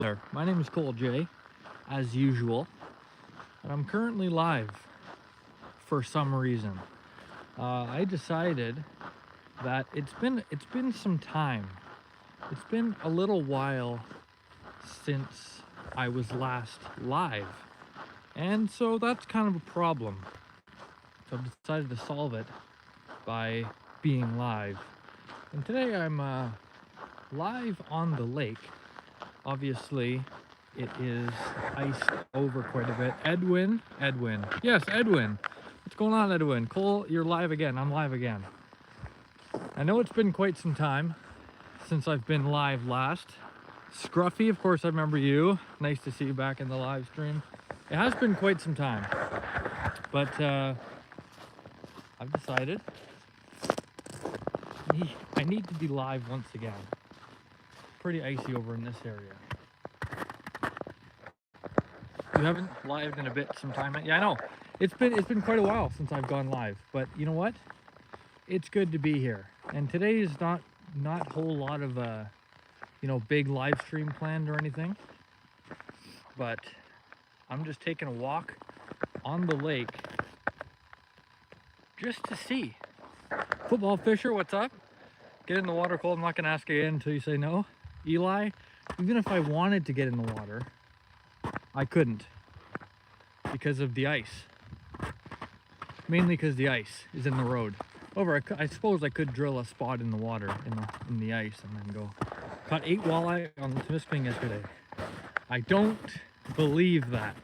There, my name is Cole J, as usual, and I'm currently live for some reason. I decided that it's been some time. It's been a little while since I was last live, and so that's kind of a problem. So I've decided to solve it by being live. And today I'm live on the lake. Obviously, it is iced over quite a bit. Edwin. Yes, Edwin. What's going on, Edwin? Cole, you're live again. I'm live again. I know it's been quite some time since I've been live last. Scruffy, of course, I remember you. Nice to see you back in the live stream. It has been quite some time, but I've decided I need to be live once again. Pretty icy over in this area. You haven't lived in a bit some time. Yeah, I know. It's been quite a while since I've gone live, but you know what? It's good to be here. And today is not a whole lot of big live stream planned or anything. But I'm just taking a walk on the lake just to see. Football Fisher, what's up? Get in the water, Cole. I'm not gonna ask again until you say no. Eli, even if I wanted to get in the water, I couldn't because of the ice. Mainly because the ice is in the road. I suppose I could drill a spot in the water, in the ice, and then go. Caught 8 walleye on the Temiskaming yesterday. I don't believe that.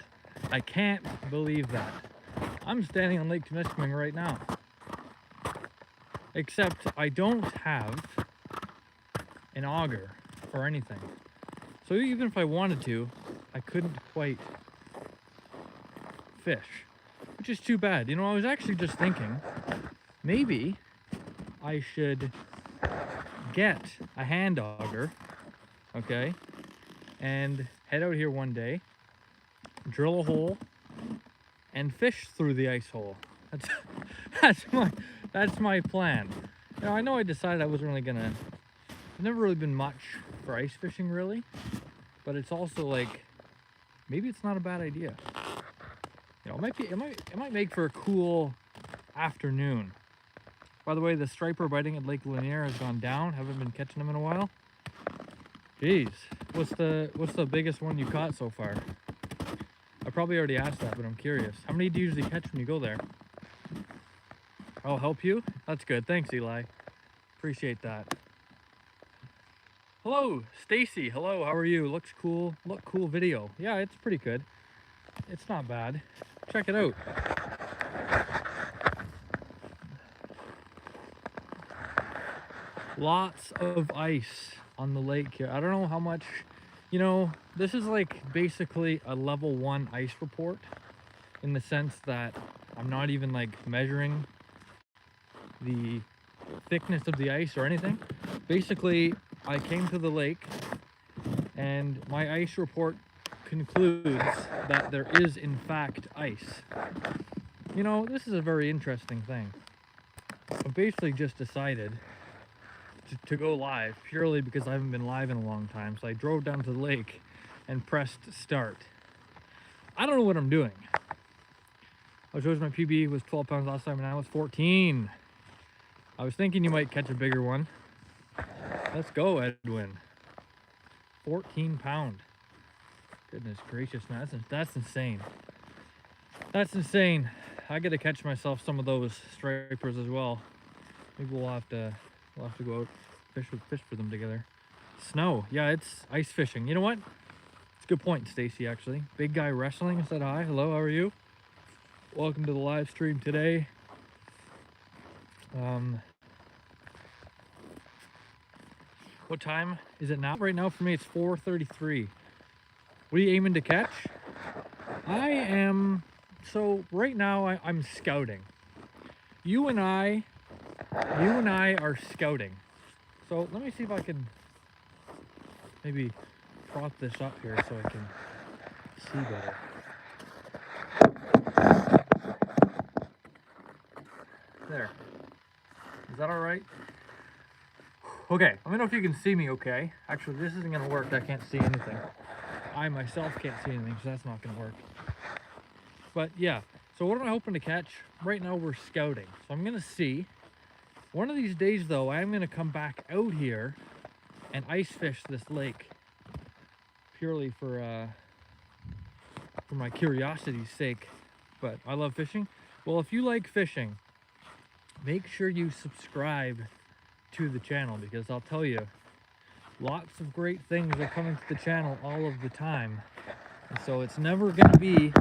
I can't believe that. I'm standing on Lake Temiskaming right now. Except I don't have an auger or anything. So even if I wanted to, I couldn't quite fish, which is too bad. You know, I was actually just thinking maybe I should get a hand auger, okay, and head out here one day, drill a hole, and fish through the ice hole. That's my plan. You know, I know I decided I wasn't really gonna. I've never really been much for ice fishing, really, but it's also like maybe it's not a bad idea. You know, it might make for a cool afternoon. By the way, the striper biting at Lake Lanier has gone down. Haven't been catching them in a while. Jeez, what's the biggest one you caught so far? I probably already asked that, but I'm curious. How many do you usually catch when you go there? I'll help you? That's good. Thanks, Eli. Appreciate that. Hello, Stacy. Hello, how are you? Looks cool. Look cool video. Yeah, it's pretty good. It's not bad. Check it out. Lots of ice on the lake here. I don't know how much, you know, this is like basically a level 1 ice report in the sense that I'm not even like measuring the thickness of the ice or anything. Basically, I came to the lake and my ice report concludes that there is in fact ice. You know, this is a very interesting thing. I basically just decided to go live purely because I haven't been live in a long time. So I drove down to the lake and pressed start. I don't know what I'm doing. I chose my PB was 12 pounds last time and now it's 14. I was thinking you might catch a bigger one. Let's go, Edwin. 14 pound. Goodness gracious, man, that's insane. That's insane. I gotta catch myself some of those stripers as well. Maybe we'll have to go out fish for them together. Snow, yeah, it's ice fishing. You know what? It's a good point, Stacy. Actually, Big Guy Wrestling said hi. Hello, how are you? Welcome to the live stream today. What time is it now? Right now for me it's 4:33. What are you aiming to catch? So right now I'm scouting. You and I are scouting. So let me see if I can maybe prop this up here so I can see better. There. Is that all right? Okay, let me know if you can see me okay. Actually, this isn't gonna work. I can't see anything. I myself can't see anything, so that's not gonna work. But yeah, so what am I hoping to catch? Right now we're scouting, so I'm gonna see. One of these days though, I'm gonna come back out here and ice fish this lake purely for my curiosity's sake. But I love fishing. Well, if you like fishing, make sure you subscribe to the channel, because I'll tell you, lots of great things are coming to the channel all of the time. And so it's never gonna be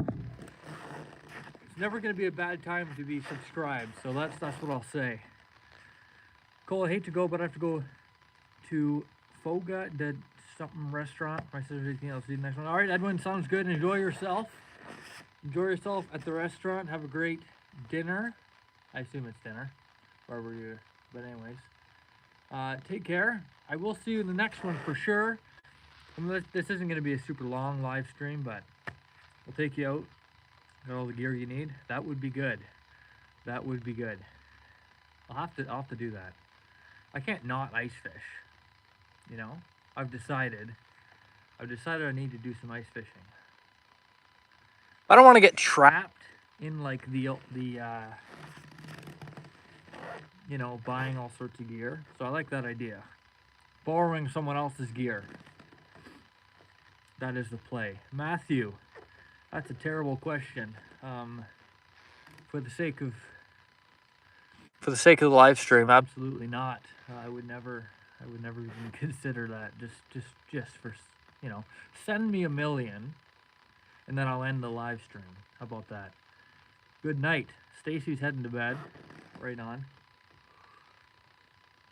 a bad time to be subscribed. So that's what I'll say. Cole, I hate to go, but I have to go to Foga de something restaurant. My sister's 18. I'll see you next one. All right, Edwin, sounds good. Enjoy yourself. Enjoy yourself at the restaurant. Have a great dinner. I assume it's dinner, wherever you. But anyways, take care. I will see you in the next one for sure. This isn't going to be a super long live stream, but we'll take you out. Got all the gear you need. That would be good. That would be good. I'll have to do that. I can't not ice fish. You know, I've decided I need to do some ice fishing. I don't want to get trapped in like the you know, buying all sorts of gear. So I like that idea. Borrowing someone else's gear. That is the play. Matthew, that's a terrible question. For the sake of the live stream, absolutely not. I would never even consider that. Just for, you know, send me $1 million, and then I'll end the live stream. How about that? Good night. Stacy's heading to bed. Right on.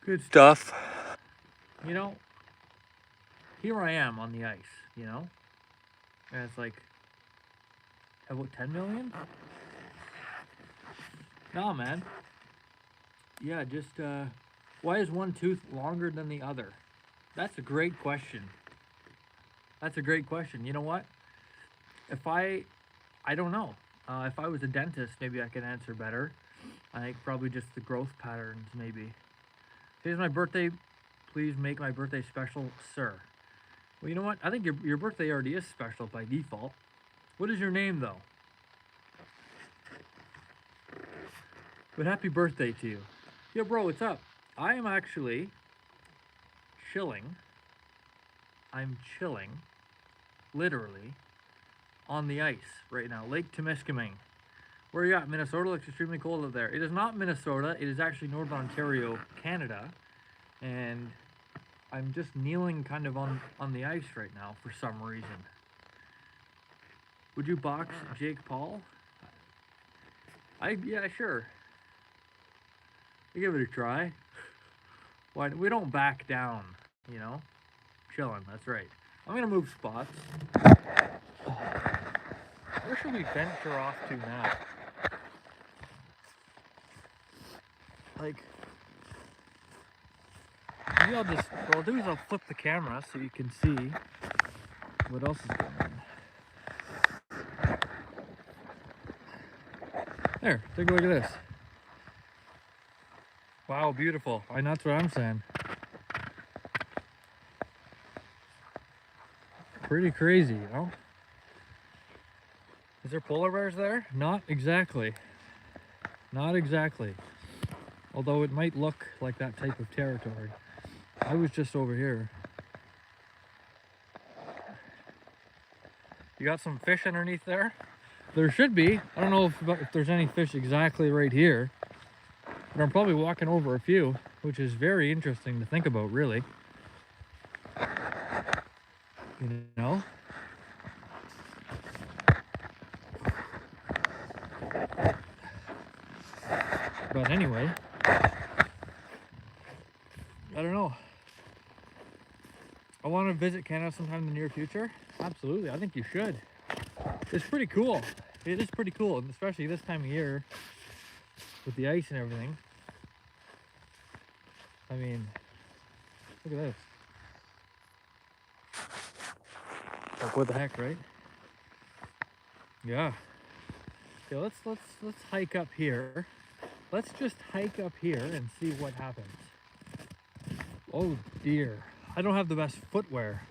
Good stuff. You know, here I am on the ice, you know? And it's like, about 10 million? No, man. Yeah, just, why is one tooth longer than the other? That's a great question. That's a great question. You know what? I don't know. If I was a dentist, maybe I could answer better. I think probably just the growth patterns, maybe. Today's my birthday. Please make my birthday special, sir. Well, you know what? I think your birthday already is special by default. What is your name, though? But happy birthday to you. Yo, bro, what's up? I am actually chilling. I'm chilling, literally, on the ice right now. Lake Temiskaming. Where are you at? Minnesota looks extremely cold up there. It is not Minnesota. It is actually Northern Ontario, Canada. And I'm just kneeling kind of on the ice right now for some reason. Would you box Jake Paul? Yeah, sure. I give it a try. Why we don't back down, you know? Chilling, that's right. I'm gonna move spots. Where should we venture off to now? Like, maybe what I'll do is I'll flip the camera so you can see what else is going on. There, take a look at this. Wow, beautiful. That's what I'm saying. Pretty crazy, you know? Is there polar bears there? Not exactly. Not exactly. Although it might look like that type of territory. I was just over here. You got some fish underneath there? There should be. I don't know if there's any fish exactly right here. But I'm probably walking over a few, which is very interesting to think about, really. You know? But anyway, I don't know. I want to visit Canada sometime in the near future. Absolutely, I think you should. It's pretty cool. It is pretty cool, especially this time of year with the ice and everything. I mean, look at this. Like, what the heck, right? Yeah. Okay, let's hike up here. Let's just hike up here and see what happens. Oh dear. I don't have the best footwear.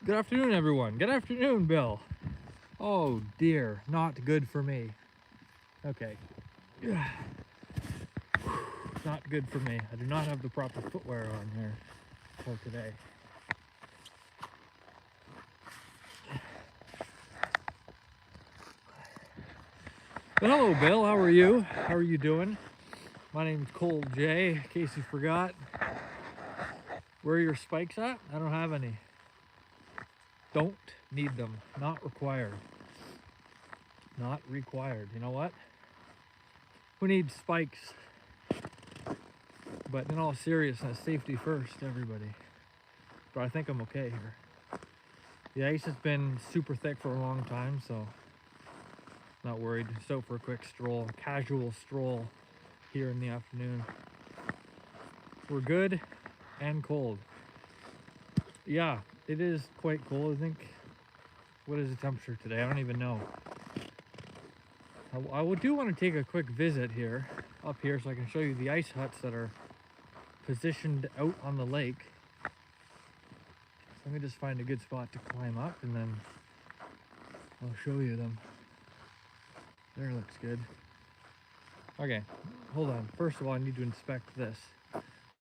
Good afternoon, everyone. Good afternoon, Bill. Oh dear, not good for me. Okay. Not good for me. I do not have the proper footwear on here for today. But hello, Bill. How are you? How are you doing? My name's Cole J, in case you forgot. Where are your spikes at? I don't have any. Don't need them. Not required. Not required. You know what? Who needs spikes? But in all seriousness, safety first, everybody. But I think I'm okay here. The ice has been super thick for a long time, so not worried. Just out for a quick stroll, casual stroll here in the afternoon. We're good and cold. Yeah, it is quite cold, I think. What is the temperature today? I don't even know. I do want to take a quick visit here, up here, so I can show you the ice huts that are positioned out on the lake. So let me just find a good spot to climb up and then I'll show you them. There, looks good. Okay, hold on. First of all, I need to inspect this.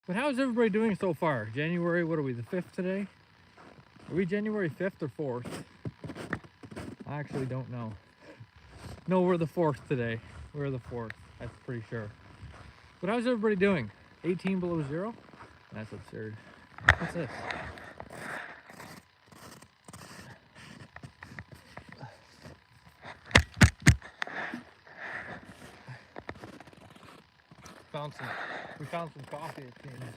But how's everybody doing so far? January, what are we, the 5th today? Are we January 5th or 4th? I actually don't know. No, we're the 4th today. We're the 4th, I'm pretty sure. But how's everybody doing? 18 below zero? That's absurd. What's this? We found some coffee at the end.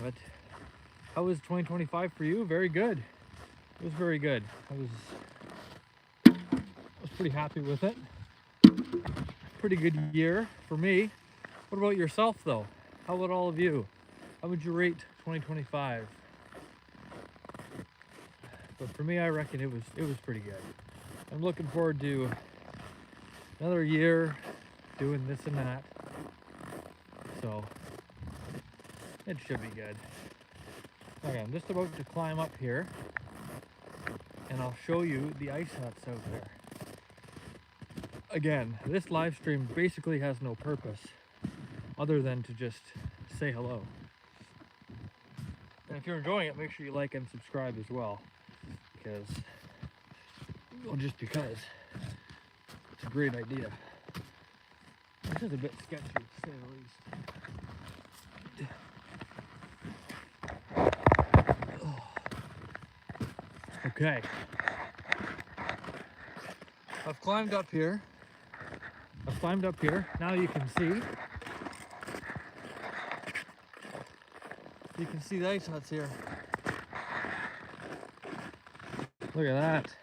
But how was 2025 for you? Very good. It was very good. I was pretty happy with it. Pretty good year for me. What about yourself though? How about all of you? How would you rate 2025? But for me, I reckon it was pretty good. I'm looking forward to another year doing this and that. So it should be good. Okay, I'm just about to climb up here and I'll show you the ice huts out there. Again, this live stream basically has no purpose other than to just say hello. And if you're enjoying it, make sure you like and subscribe as well. Because, well, just because it's a great idea. This is a bit sketchy, to say the least. Okay. I've climbed up here. Now you can see. You can see the ice huts here. Look at that.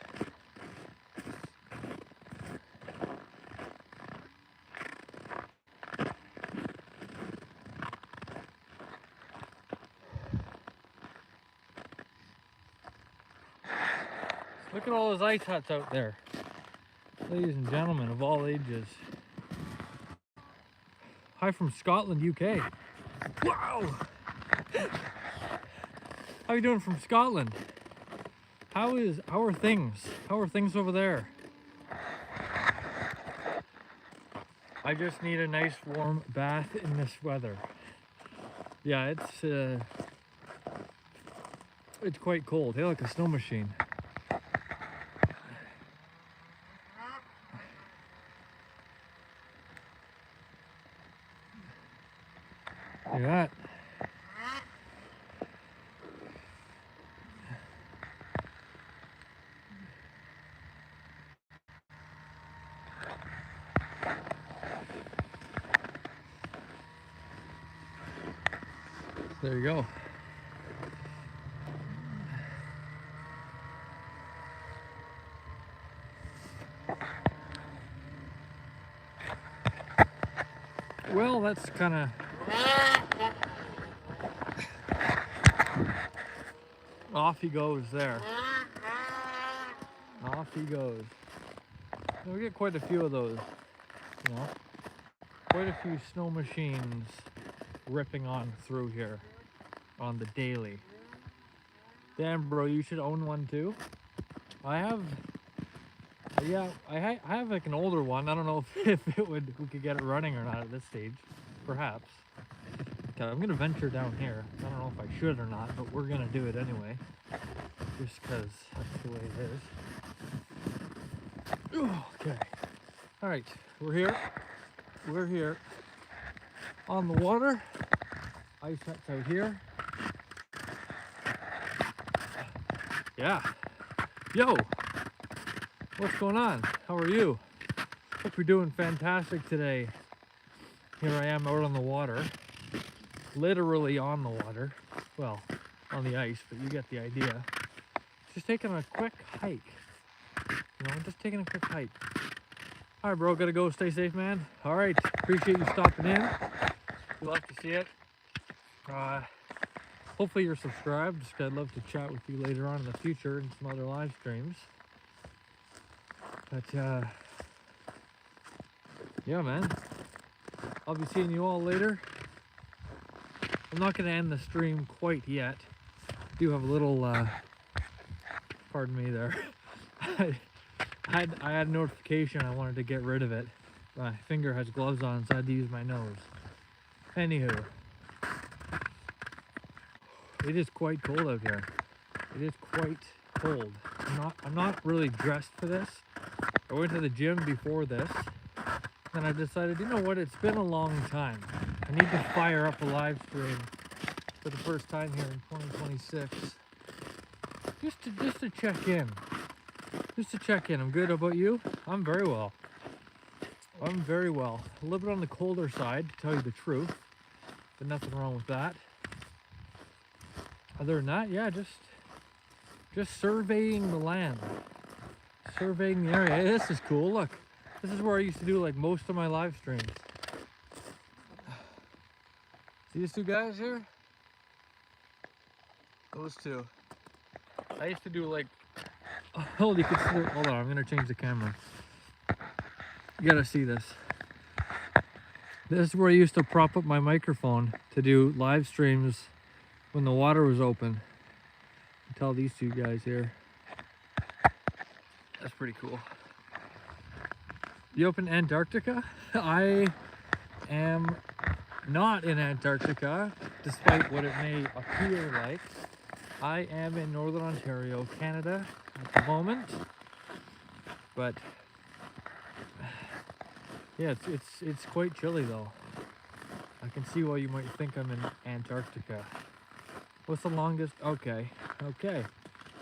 Look at all those ice huts out there. Ladies and gentlemen of all ages. Hi from Scotland, UK. Wow! How are you doing from Scotland? How are things? How are things over there? I just need a nice warm bath in this weather. Yeah, it's quite cold. Hey, like a snow machine. Look at that. There you go. Well, that's kind of... Off he goes there. Off he goes. We get quite a few of those, you know. Quite a few snow machines ripping on through here on the daily. Damn, bro, you should own one too. I have, yeah, I have like an older one. I don't know if we could get it running or not at this stage. Perhaps. Okay, I'm gonna venture down here. I don't know if I should or not, but we're gonna do it anyway. Just because that's the way it is. Okay. All right, we're here. We're here on the water. Ice hut's out here. Yeah. Yo, what's going on? How are you? Hope you're doing fantastic today. Here I am out on the water. Literally on the water. Well, on the ice, but you get the idea. Just taking a quick hike. You know, just taking a quick hike. All right, bro, gotta go. Stay safe, man. All right, appreciate you stopping in. We'd love to see it. Hopefully you're subscribed. Just I'd love to chat with you later on in the future in some other live streams. But yeah, man. I'll be seeing you all later. I'm not gonna end the stream quite yet. I do have a little pardon me there. I had a notification. I wanted to get rid of it. My finger has gloves on, so I had to use my nose. Anywho, it is quite cold out here. It is quite cold. I'm not really dressed for this. I went to the gym before this, and I decided, you know what? It's been a long time. I need to fire up a live stream for the first time here in 2026. Just to check in. Just to check in. I'm good. How about you? I'm very well. I'm very well. A little bit on the colder side, to tell you the truth, but nothing wrong with that. Other than that, yeah, just surveying the land, surveying the area. Hey, this is cool. Look, this is where I used to do like most of my live streams. See these two guys here? Those two. I used to do like, hold on, I'm gonna change the camera. You gotta see this. This is where I used to prop up my microphone to do live streams when the water was open. Tell these two guys here. That's pretty cool. You up in Antarctica? I am not in Antarctica, despite what it may appear like. I am in Northern Ontario, Canada at the moment. But yeah, it's quite chilly though. I can see why you might think I'm in Antarctica. What's the longest? Okay.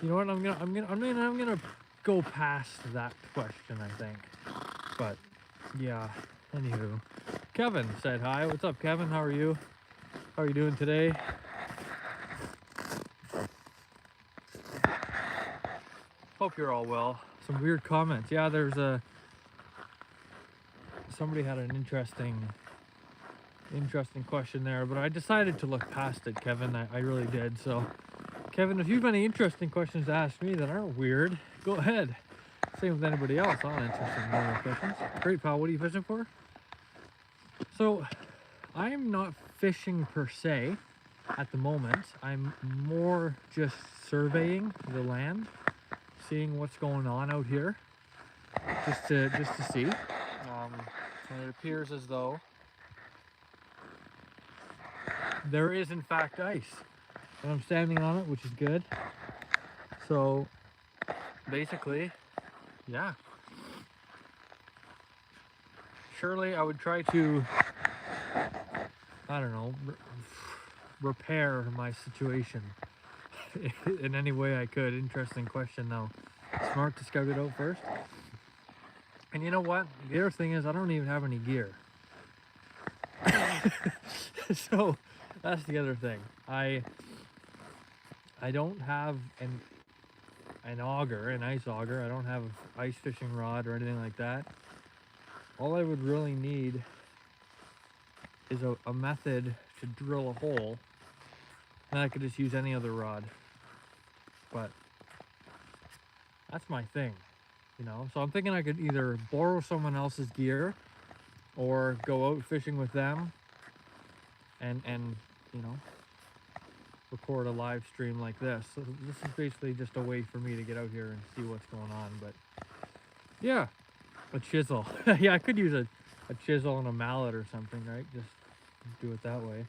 You know what? I'm gonna go past that question, I think. But yeah. Anywho, Kevin said hi. What's up, Kevin? How are you? How are you doing today? Hope you're all well. Some weird comments. Yeah, there's somebody had an interesting question there, but I decided to look past it, Kevin. I really did. So, Kevin, if you have any interesting questions to ask me that aren't weird, go ahead. Same with anybody else. I'll answer some normal questions. Great, pal. What are you fishing for? So, I'm not fishing per se at the moment. I'm more just surveying the land, seeing what's going on out here, just to see. And it appears as though there is in fact ice, and I'm standing on it, which is good. So basically, yeah, surely I would try to, I don't know, repair my situation in any way I could. Interesting question though. Smart to scout it out first. And you know what? The other thing is I don't even have any gear. So that's the other thing. I don't have an auger, an ice auger. I don't have an ice fishing rod or anything like that. All I would really need is a method to drill a hole, and I could just use any other rod. But that's my thing, you know. So I'm thinking I could either borrow someone else's gear or go out fishing with them and you know, record a live stream like this. So this is basically just a way for me to get out here and see what's going on. But yeah, a chisel. Yeah, I could use a chisel and a mallet or something, right? Just do it that way.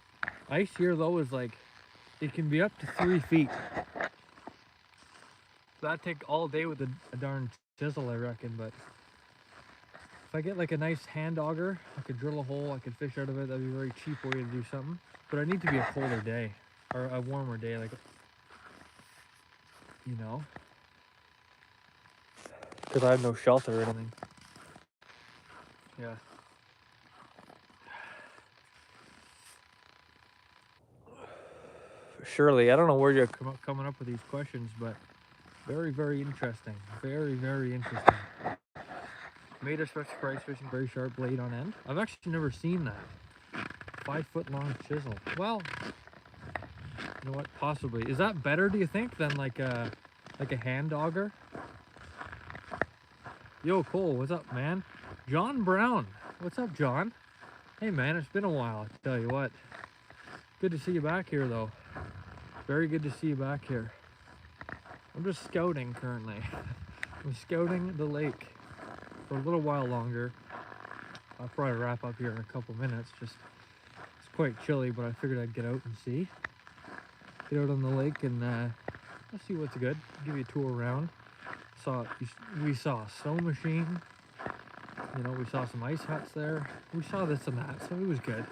Ice here though is like, it can be up to 3 feet. So that'd take all day with a darn chisel, I reckon. But if I get like a nice hand auger, I could drill a hole, I could fish out of it. That'd be a very cheap way to do something. But I need to be a colder day, or a warmer day, like, you know, because I have no shelter or anything. Yeah. Surely, I don't know where you're coming up with these questions, but very, very interesting. Very, very interesting. Made a special for ice fishing, very sharp blade on end. I've actually never seen that. 5 foot long chisel. Well, you know what? Possibly. Is that better, do you think, than like a hand auger? Yo, Cole, what's up, man? John Brown. What's up, John? Hey, man, it's been a while, I tell you what. Good to see you back here, though. Very good to see you back here. I'm just scouting currently. I'm scouting the lake for a little while longer. I'll probably wrap up here in a couple minutes. Just, it's quite chilly, but I figured I'd get out and see. Get out on the lake and let's see what's good. Give you a tour around. We saw a snow machine. You know, we saw some ice huts there. We saw this and that, so it was good.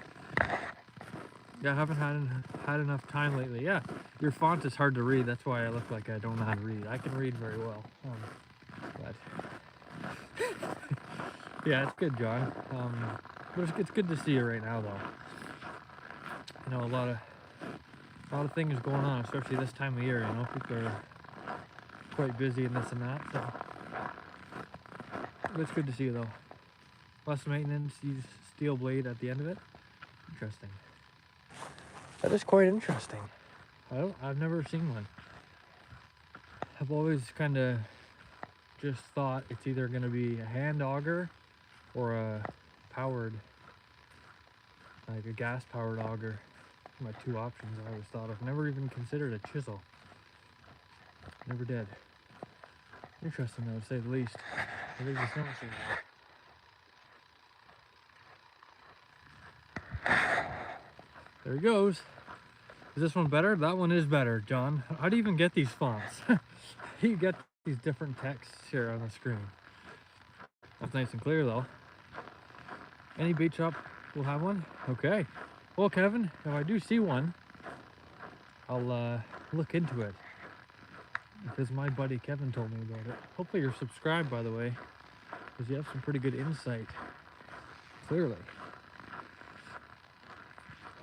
Yeah, I haven't had enough time lately. Yeah, your font is hard to read. That's why I look like I don't know how to read. I can read very well, but yeah, it's good, John. But it's good to see you right now, though. You know, a lot of things going on, especially this time of year. You know, people are quite busy and this and that. So but it's good to see you, though. Less maintenance. Use steel blade at the end of it. Interesting. That is quite interesting. I've never seen one. I've always kind of just thought it's either going to be a hand auger or a powered, like a gas powered auger. My 2 options I always thought of. Never even considered a chisel. Never did. Interesting though, to say the least. It is a snow machine now. There he goes. Is this one better? That one is better, John. How do you even get these fonts? How do you get these different texts here on the screen? That's nice and clear though. Any bait shop will have one? Okay. Well, Kevin, if I do see one, I'll look into it. Because my buddy Kevin told me about it. Hopefully you're subscribed, by the way. Because you have some pretty good insight. Clearly.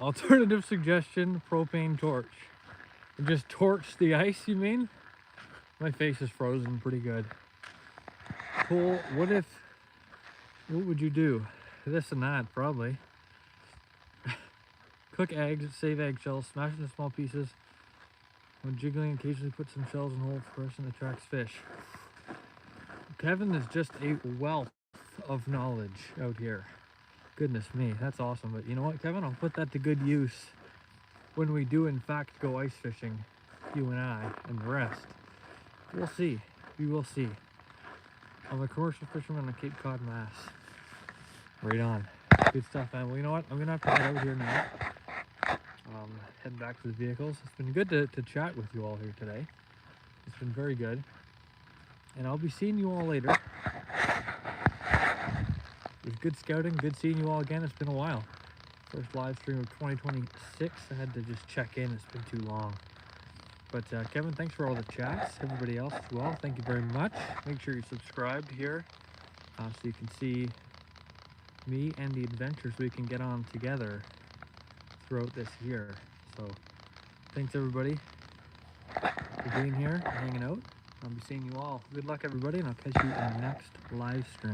Alternative suggestion, propane torch. Just torch the ice, you mean? My face is frozen pretty good. Cool. What would you do? This and that, probably. Cook eggs, save eggshells, smash into small pieces. When jiggling, occasionally put some shells in holes first and attracts fish. Kevin is just a wealth of knowledge out here. Goodness me, that's awesome. But you know what, Kevin? I'll put that to good use when we do in fact go ice fishing, you and I, and the rest. We'll see. We will see. I'm a commercial fisherman on Cape Cod, Mass. Right on. Good stuff, man. Well, you know what? I'm gonna have to head out here now. Head back to the vehicles. It's been good to chat with you all here today. It's been very good. And I'll be seeing you all later. It was good scouting, good seeing you all again. It's been a while. First live stream of 2026. I had to just check in. It's been too long. But Kevin, thanks for all the chats. Everybody else as well, thank you very much. Make sure you're subscribed here so you can see me and the adventures we can get on together throughout this year. So thanks everybody for being here and hanging out. I'll be seeing you all. Good luck everybody, and I'll catch you in the next live stream.